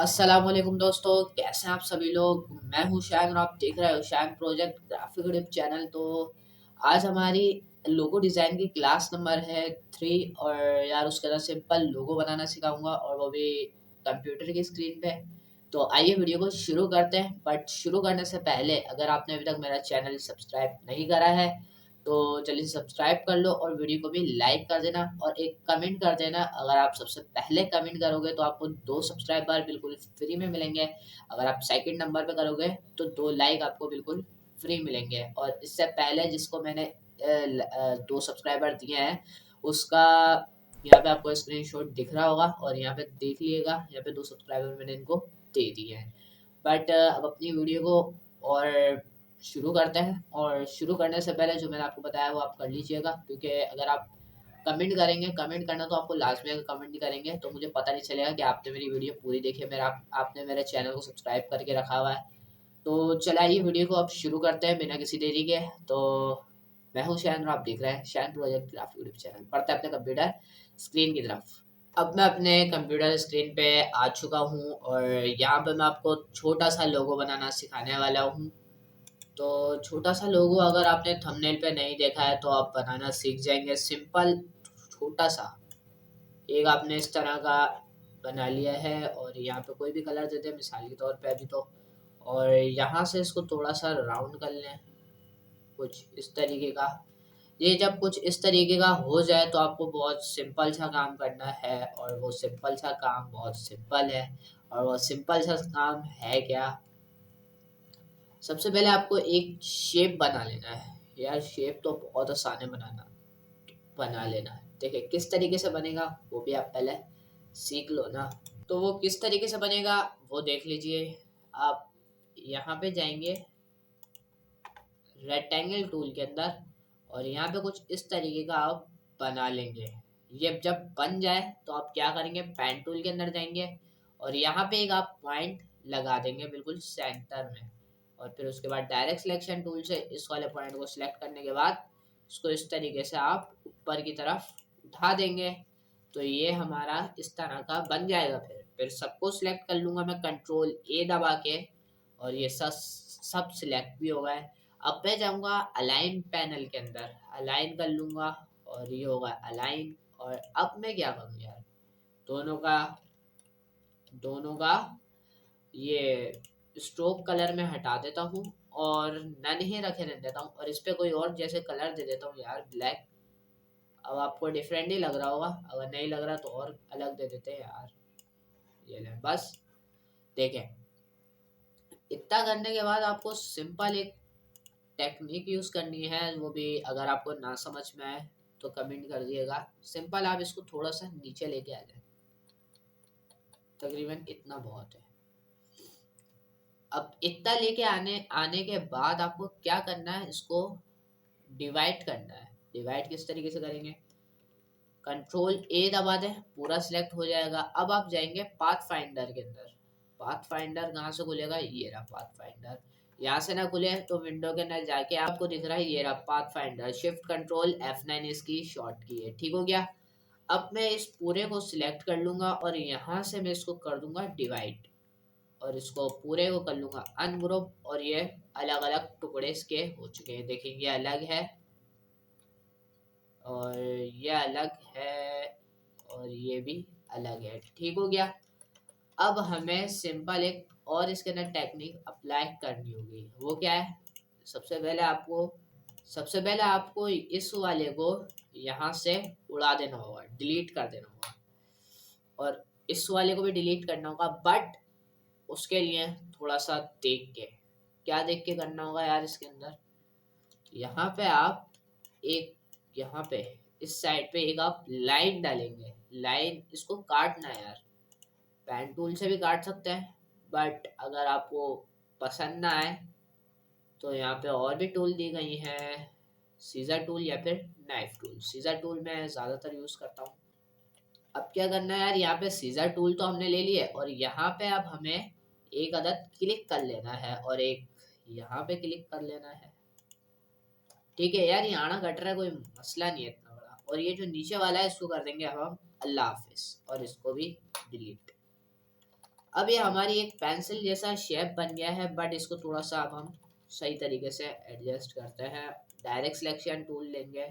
अस्सलाम वालेकुम दोस्तों, कैसे हैं आप सभी लोग। मैं हूं शान और आप देख रहे हो शान प्रोजेक्ट ग्राफिक यूट्यूब चैनल। तो आज हमारी लोगो डिज़ाइन की क्लास नंबर है 3 और यार उसके अंदर सिंपल लोगो बनाना सिखाऊंगा और वो भी कंप्यूटर की स्क्रीन पे। तो आइए वीडियो को शुरू करते हैं। बट शुरू करने से पहले अगर आपने अभी तक मेरा चैनल सब्सक्राइब नहीं करा है तो जल्दी से सब्सक्राइब कर लो और वीडियो को भी लाइक कर देना और एक कमेंट कर देना। अगर आप सबसे पहले कमेंट करोगे तो आपको 2 सब्सक्राइबर बिल्कुल फ्री में मिलेंगे। अगर आप सेकंड नंबर पे करोगे तो 2 लाइक आपको बिल्कुल फ्री मिलेंगे। और इससे पहले जिसको मैंने 2 सब्सक्राइबर दिए हैं उसका यहाँ पे आपको स्क्रीनशॉट दिख रहा होगा और यहाँ पे देख लीजिएगा। यहाँ पे 2 सब्सक्राइबर मैंने इनको दे दिए हैं। बट अब अपनी वीडियो को और शुरू करते हैं। और शुरू करने से पहले जो मैंने आपको बताया वो आप कर लीजिएगा, क्योंकि अगर आप कमेंट करेंगे, कमेंट करना तो आपको लास्ट में, अगर कमेंट नहीं करेंगे तो मुझे पता नहीं चलेगा कि आपने मेरी वीडियो पूरी देखी है, आपने मेरे चैनल को सब्सक्राइब करके रखा हुआ है। तो चलाइए वीडियो को अब शुरू करते हैं बिना किसी देरी के। तो मैं हूँ शैन और आप देख रहे हैं शैन प्रोजेक्ट ग्राफिक यूट्यूब चैनल। पढ़ते हैं अपने कंप्यूटर स्क्रीन की तरफ। अब मैं अपने कंप्यूटर स्क्रीन पे आ चुका हूँ और यहाँ पे मैं आपको छोटा सा लोगो बनाना सिखाने वाला हूँ। तो छोटा सा लोगो अगर आपने थंबनेल पे नहीं देखा है तो आप बनाना सीख जाएंगे। सिंपल छोटा सा एक आपने इस तरह का बना लिया है और यहाँ पे कोई भी कलर देते हैं मिसाल के तौर पे अभी तो। और यहाँ से इसको थोड़ा सा राउंड कर लें कुछ इस तरीके का। ये जब कुछ इस तरीके का हो जाए तो आपको बहुत सिंपल सा काम करना है और वो सिंपल सा काम बहुत सिंपल है। और वो सिंपल सा काम है क्या, सबसे पहले आपको एक शेप बना लेना है। यार शेप तो बहुत आसान है बनाना, बना लेना है। देखिए किस तरीके से बनेगा वो भी आप पहले सीख लो ना। तो वो किस तरीके से बनेगा वो देख लीजिए। आप यहाँ पे जाएंगे रेक्टेंगल टूल के अंदर और यहाँ पे कुछ इस तरीके का आप बना लेंगे। ये जब बन जाए तो आप क्या करेंगे, पेन टूल के अंदर जाएंगे और यहाँ पे एक आप पॉइंट लगा देंगे बिल्कुल सेंटर में। और फिर उसके बाद डायरेक्ट सिलेक्शन टूल से इस वाले पॉइंट को सिलेक्ट करने के बाद इसको इस तरीके से आप ऊपर की तरफ उठा देंगे। तो ये हमारा इस तरह का बन जाएगा। फिर सबको सिलेक्ट कर लूँगा मैं कंट्रोल ए दबा के और ये सब सिलेक्ट भी हो गए। अब मैं जाऊँगा अलाइन पैनल के अंदर, अलाइन कर लूँगा और ये होगा अलाइन। और अब मैं क्या करूँ यार, दोनों का दोनों का ये स्ट्रोक कलर में हटा देता हूँ और नन ही रखे रहने देता हूँ और इस पे कोई और जैसे कलर दे देता हूँ यार, ब्लैक। अब आपको डिफरेंट ही लग रहा होगा, अगर नहीं लग रहा तो और अलग दे देते हैं यार। ये ले बस, देखें। इतना करने के बाद आपको सिंपल एक टेक्निक यूज़ करनी है, वो भी अगर आपको ना समझ में आए तो कमेंट कर दिएगा। सिंपल आप इसको थोड़ा सा नीचे लेके आ जाए, तकरीबन इतना बहुत है। अब इतना लेके आने आने के बाद आपको क्या करना है, इसको डिवाइड करना है। डिवाइड किस तरीके से करेंगे, कंट्रोल ए दबा दें, पूरा सिलेक्ट हो जाएगा। अब आप जाएंगे पाथ फाइंडर के अंदर। पाथ फाइंडर कहाँ से खुलेगा, ये रहा पाथ फाइंडर। यहाँ से ना खुले तो विंडो के अंदर जाके आपको दिख रहा है ये रहा path finder. Shift control F9 इसकी शॉर्ट की है, ठीक हो गया। अब मैं इस पूरे को सिलेक्ट कर लूंगा और यहाँ से मैं इसको कर दूंगा डिवाइड और इसको पूरे को कर लूंगा अनग्रुप। और ये अलग अलग टुकड़े इसके हो चुके हैं, देखेंगे अलग है और ये अलग है और ये भी अलग है, ठीक हो गया। अब हमें सिंपल एक और इसके अंदर टेक्निक अप्लाई करनी होगी, वो क्या है, सबसे पहले आपको सबसे पहले आपको इस वाले को यहाँ से उड़ा देना होगा, डिलीट कर देना होगा। और इस वाले को भी डिलीट करना होगा, बट उसके लिए थोड़ा सा देख के, क्या देख के करना होगा यार, इसके अंदर यहाँ पे आप एक, यहाँ पे इस साइड पे एक आप लाइन डालेंगे। लाइन इसको काटना है यार, पेन टूल से भी काट सकते हैं, बट अगर आपको पसंद ना आए तो यहाँ पे और भी टूल दी गई हैं, सीजर टूल या फिर नाइफ टूल। सीजर टूल मैं ज़्यादातर यूज़ करता हूँ। अब क्या करना है यार, यहाँ पे सीजर टूल तो हमने ले लिया है और यहाँ पे अब हमें एक अदद क्लिक कर लेना है और एक यहाँ पे क्लिक कर लेना है, ठीक है यार। ये आना कट रहा है, कोई मसला नहीं है इतना बड़ा। और ये जो नीचे वाला है इसको कर देंगे अब हम अल्लाह हाफिज और इसको भी डिलीट। अब ये हमारी एक पेंसिल जैसा शेप बन गया है, बट इसको थोड़ा सा अब हम सही तरीके से एडजस्ट करते हैं। डायरेक्ट सिलेक्शन टूल लेंगे,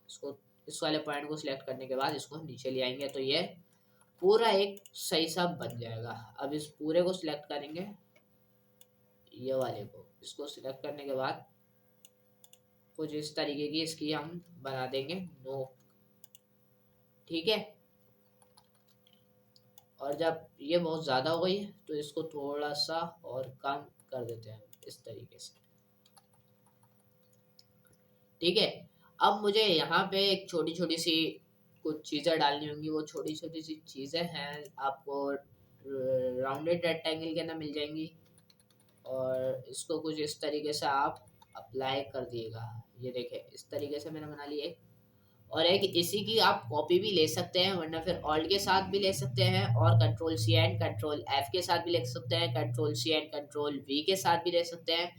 इसको इस वाले पॉइंट को सिलेक्ट करने के बाद इसको नीचे ले आएंगे तो ये पूरा एक सही सा बन जाएगा। अब इस पूरे को सिलेक्ट करेंगे, ये वाले को, इसको सिलेक्ट करने के बाद कुछ इस तरीके की इसकी हम बना देंगे नोक, ठीक है। और जब ये बहुत ज़्यादा हो गई है तो इसको थोड़ा सा और कम कर देते हैं इस तरीके से, ठीक है। अब मुझे यहाँ पे एक छोटी छोटी सी कुछ चीज़ें डालनी होंगी। वो छोटी छोटी सी चीज़ें हैं आपको राउंडेड रेक्टेंगल के अंदर मिल जाएंगी, और इसको कुछ इस तरीके से आप अप्लाई कर दिएगा। ये देखें, इस तरीके से मैंने बना ली एक। और एक इसी की आप कॉपी भी ले सकते हैं, वरना फिर ऑल्ट के साथ भी ले सकते हैं, और control C and control F के साथ भी ले सकते हैं, control C and control V के साथ भी ले सकते हैं,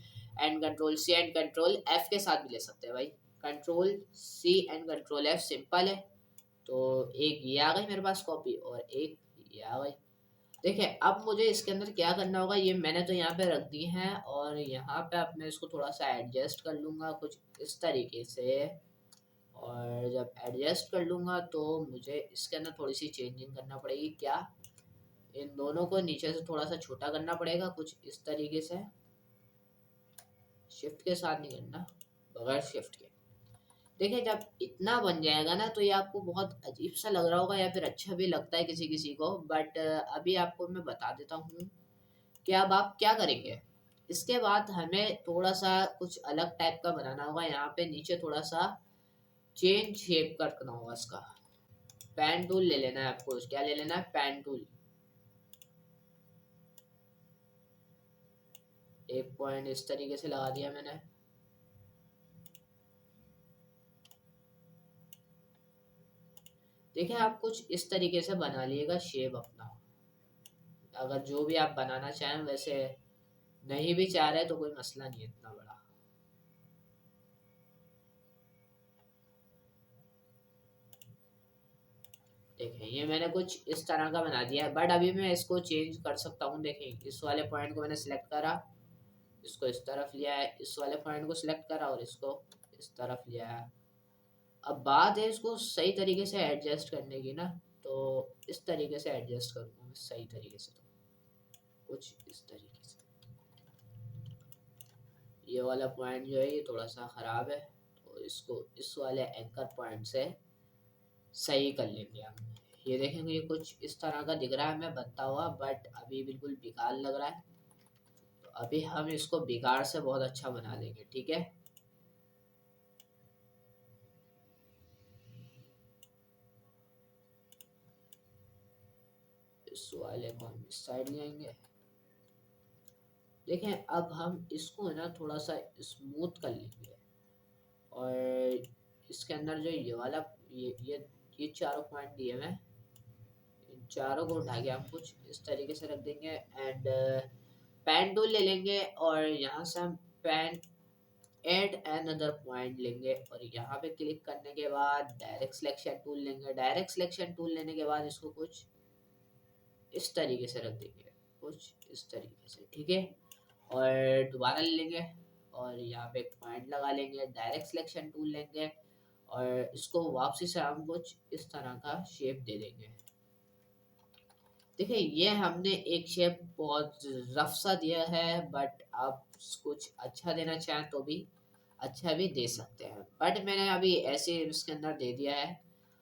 and control C and control F के साथ भी ले सकते हैं भाई। Control C and control F simple है, तो एक ये आ गई मेरे पास कॉपी और एक ये आ गई। देखिए अब मुझे इसके अंदर क्या करना होगा, ये मैंने तो यहाँ पे रख दी है, और यहाँ पे अब मैं इसको थोड़ा सा एडजस्ट कर लूँगा कुछ इस तरीके से। और जब एडजस्ट कर लूँगा तो मुझे इसके अंदर थोड़ी सी चेंजिंग करना पड़ेगी। क्या, इन दोनों को नीचे से थोड़ा सा छोटा करना पड़ेगा कुछ इस तरीके से, शिफ्ट के साथ नहीं करना, बगैर शिफ्ट के। देखिए जब इतना बन जाएगा ना तो ये आपको बहुत अजीब सा लग रहा होगा, या फिर अच्छा भी लगता है किसी किसी को, बट अभी आपको मैं बता देता हूँ कि अब आप क्या करेंगे। इसके बाद हमें थोड़ा सा कुछ अलग टाइप का बनाना होगा। यहाँ पे नीचे थोड़ा सा चेंज शेप करना होगा इसका। पेन टूल ले लेना है आपको, क्या ले लेना है, पेन टूल। एक पॉइंट इस तरीके से लगा दिया मैंने। देखिए आप कुछ इस तरीके से बना लिएगा शेप अपना। अगर जो भी आप बनाना चाहें, वैसे नहीं भी चाह रहे तो कोई मसला नहीं है इतना बड़ा। देखें ये मैंने कुछ इस तरह का बना दिया है, बट अभी मैं इसको चेंज कर सकता हूँ। देखें इस वाले पॉइंट को मैंने सिलेक्ट करा, इसको इस तरफ लिया है, इस वाले पॉइंट को सिलेक्ट करा और इसको इस तरफ लिया है। अब बात है इसको सही तरीके से एडजस्ट करने की ना, तो इस तरीके से एडजस्ट करूँगा मैं सही तरीके से, तो कुछ इस तरीके से। ये वाला पॉइंट जो है ये थोड़ा सा ख़राब है, तो इसको इस वाले एंकर पॉइंट से सही कर लेंगे हम। ये देखेंगे ये कुछ इस तरह का दिख रहा है हमें बनता हुआ, बट अभी बिल्कुल बेकार लग रहा है। तो अभी हम इसको बिगाड़ से बहुत अच्छा बना देंगे, ठीक है। इस वाले को हम इस साइड ले आएंगे। देखें अब हम इसको है ना थोड़ा सा स्मूथ कर लेंगे, और इसके अंदर जो ये वाला ये चारों पॉइंट दिए मैं, इन चारों को उठा के हम कुछ इस तरीके से रख देंगे। एंड पेन टूल ले लेंगे, और यहाँ से हम पेन एड अनदर पॉइंट लेंगे, और यहाँ पे क्लिक करने के बाद डायरेक्ट सिलेक्शन टूल लेंगे। डायरेक्ट सिलेक्शन टूल लेने के बाद इसको कुछ इस तरीके से रख देंगे, कुछ इस तरीके से, ठीक है। और दोबारा ले लेंगे, और यहाँ पे एक पॉइंट लगा लेंगे, डायरेक्ट सिलेक्शन टूल लेंगे, और इसको वापसी से हम कुछ इस तरह का शेप दे देंगे। देखिए ये हमने एक शेप बहुत रफ सा दिया है, बट आप कुछ अच्छा देना चाहें तो भी अच्छा भी दे सकते हैं, बट मैंने अभी ऐसे इसके अंदर दे दिया है।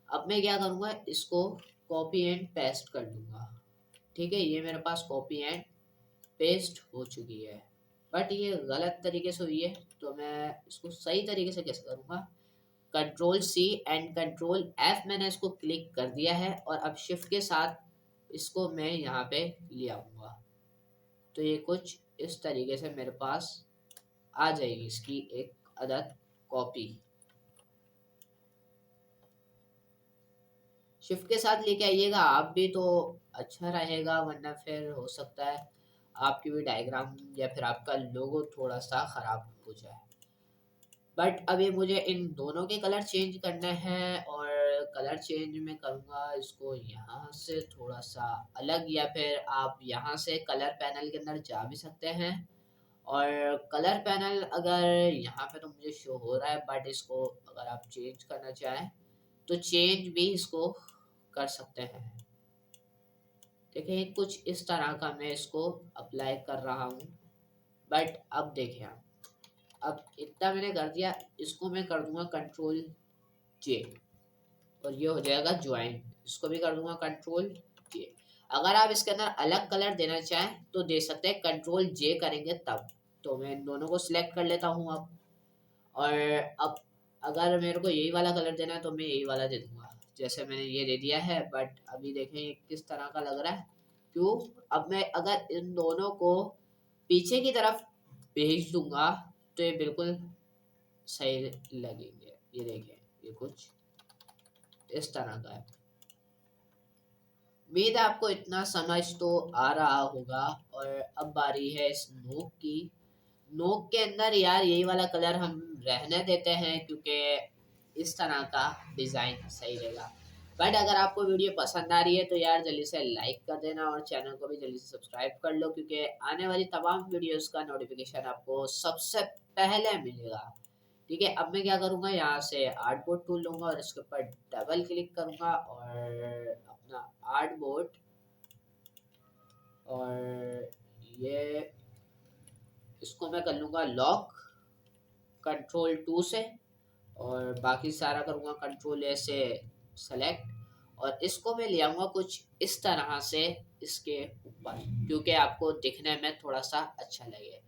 अब मैं क्या करूँगा, इसको कॉपी एंड पेस्ट कर लूँगा, ठीक है। ये मेरे पास कॉपी एंड पेस्ट हो चुकी है, बट ये गलत तरीके से हुई है, तो मैं इसको सही तरीके से कैसे करूँगा। Control C and control F मैंने इसको क्लिक कर दिया है, और अब शिफ्ट के साथ इसको मैं यहाँ पे ले आऊँगा, तो ये कुछ इस तरीके से मेरे पास आ जाएगी इसकी एक अदद कॉपी। शिफ्ट के साथ लेके आइएगा आप भी, तो अच्छा रहेगा, वरना फिर हो सकता है आपकी भी डायग्राम या फिर आपका लोगो थोड़ा सा ख़राब हो जाए। बट अभी मुझे इन दोनों के कलर चेंज करने हैं, और कलर चेंज में करूँगा इसको यहाँ से थोड़ा सा अलग, या फिर आप यहाँ से कलर पैनल के अंदर जा भी सकते हैं। और कलर पैनल अगर यहाँ पे तो मुझे शो हो रहा है, बट इसको अगर आप चेंज करना चाहें तो चेंज भी इसको कर सकते हैं। देखिए कुछ इस तरह का मैं इसको अप्लाई कर रहा हूँ। बट अब देखिए आप, अब इतना मैंने कर दिया, इसको मैं कर दूंगा कंट्रोल जे और ये हो जाएगा ज्वाइन। इसको भी कर दूंगा कंट्रोल जे। अगर आप इसके अंदर अलग कलर देना चाहें तो दे सकते हैं, कंट्रोल जे करेंगे तब। तो मैं इन दोनों को सिलेक्ट कर लेता हूँ अब। और अब अगर मेरे को यही वाला कलर देना है तो मैं यही वाला दे दूंगा, जैसे मैंने ये दे दिया है। बट अभी देखें ये किस तरह का लग रहा है। क्यों? अब मैं अगर इन दोनों को पीछे की तरफ भेज दूंगा तो ये बिल्कुल सही लगेंगे। ये देखें ये कुछ इस तरह का है। उम्मीद है आपको इतना समझ तो आ रहा होगा। और अब बारी है इस नोक की। नोक के अंदर यार यही वाला कलर हम रहने देते हैं, क्योंकि इस तरह का डिज़ाइन सही रहेगा। बट अगर आपको वीडियो पसंद आ रही है तो यार जल्दी से लाइक कर देना और चैनल को भी जल्दी से सब्सक्राइब कर लो, क्योंकि आने वाली तमाम वीडियोस का नोटिफिकेशन आपको सबसे पहले मिलेगा। ठीक है, अब मैं क्या करूँगा, यहाँ से आर्टबोर्ड टूल लूँगा और इसके ऊपर डबल क्लिक करूँगा और अपना आर्टबोर्ड, और ये इसको मैं कर लूँगा लॉक कंट्रोल 2 से, और बाकी सारा करूँगा कंट्रोल ए से सेलेक्ट। और इसको मैं ले आऊँगा कुछ इस तरह से इसके ऊपर, क्योंकि आपको दिखने में थोड़ा सा अच्छा लगे।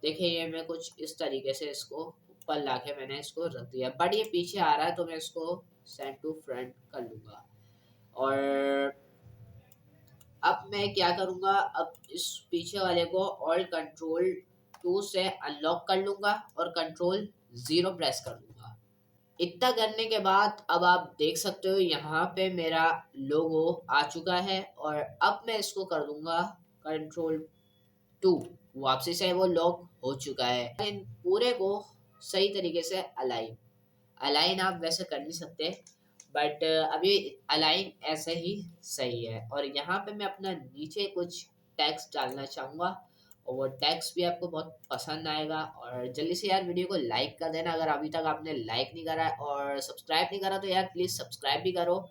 देखिए ये मैं कुछ इस तरीके से इसको ऊपर लाके मैंने इसको रख दिया, बट ये पीछे आ रहा है तो मैं इसको सेंड टू फ्रंट कर लूँगा। और अब मैं क्या करूँगा, अब इस पीछे वाले को ऑल्ट कंट्रोल 2 से अनलॉक कर लूँगा और कंट्रोल 0 प्रेस कर लूँगा। इतना करने के बाद अब आप देख सकते हो यहाँ पे मेरा लोगो आ चुका है। और अब मैं इसको कर दूंगा कंट्रोल 2, वापसी से वो लॉक हो चुका है। इन पूरे को सही तरीके से अलाइन अलाइन आप वैसे कर नहीं सकते, बट अभी अलाइन ऐसे ही सही है। और यहाँ पे मैं अपना नीचे कुछ टैक्स डालना चाहूँगा और वो टैक्स भी आपको बहुत पसंद आएगा। और जल्दी से यार वीडियो को लाइक कर देना अगर अभी तक आपने लाइक नहीं करा है, और सब्सक्राइब नहीं करा तो यार प्लीज़ सब्सक्राइब भी करो।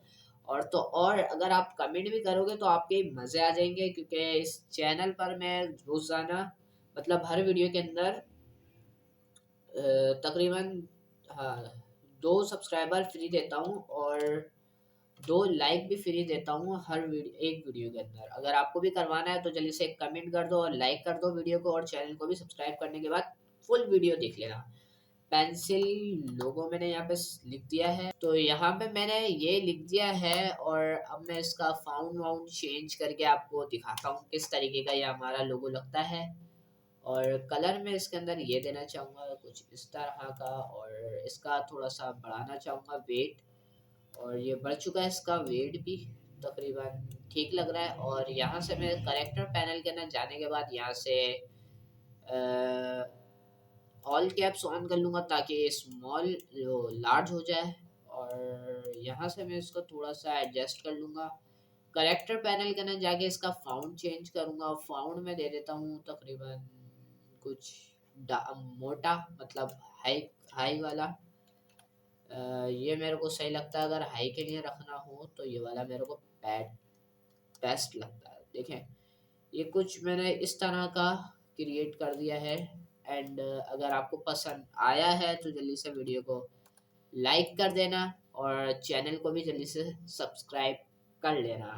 और तो और अगर आप कमेंट भी करोगे तो आपके मज़े आ जाएंगे, क्योंकि इस चैनल पर मैं रोज़ाना मतलब हर वीडियो के अंदर तकरीबन हाँ 2 सब्सक्राइबर फ्री देता हूँ और 2 लाइक भी फ्री देता हूँ हर एक वीडियो के अंदर। अगर आपको भी करवाना है तो जल्दी से एक कमेंट कर दो और लाइक कर दो वीडियो को, और चैनल को भी सब्सक्राइब करने के बाद फुल वीडियो देख लेना। पेंसिल लोगो मैंने यहाँ पे लिख दिया है, तो यहाँ पे मैंने ये लिख दिया है। और अब मैं इसका फाउंड वाउंड चेंज करके आपको दिखाता हूँ किस तरीके का ये हमारा लोगो लगता है। और कलर में इसके अंदर ये देना चाहूँगा कुछ इस तरह का, और इसका थोड़ा सा बढ़ाना चाहूँगा वेट, और ये बढ़ चुका है इसका वेट भी तकरीबन ठीक लग रहा है। और यहाँ से मैं करेक्टर पैनल के अंदर जाने के बाद यहाँ से ऑल कैप्स ऑन कर लूँगा ताकि स्मॉल लार्ज हो जाए। और यहाँ से मैं इसको थोड़ा सा एडजस्ट कर लूँगा। करेक्टर पैनल के अंदर जाके इसका फाउंड चेंज करूँगा, और फाउंड में दे देता हूँ तकरीबन कुछ मोटा, मतलब हाई हाई वाला। ये मेरे को सही लगता है। अगर हाई के लिए रखना हो तो ये वाला मेरे को बेस्ट लगता है। देखें ये कुछ मैंने इस तरह का क्रिएट कर दिया है। एंड अगर आपको पसंद आया है तो जल्दी से वीडियो को लाइक कर देना और चैनल को भी जल्दी से सब्सक्राइब कर लेना।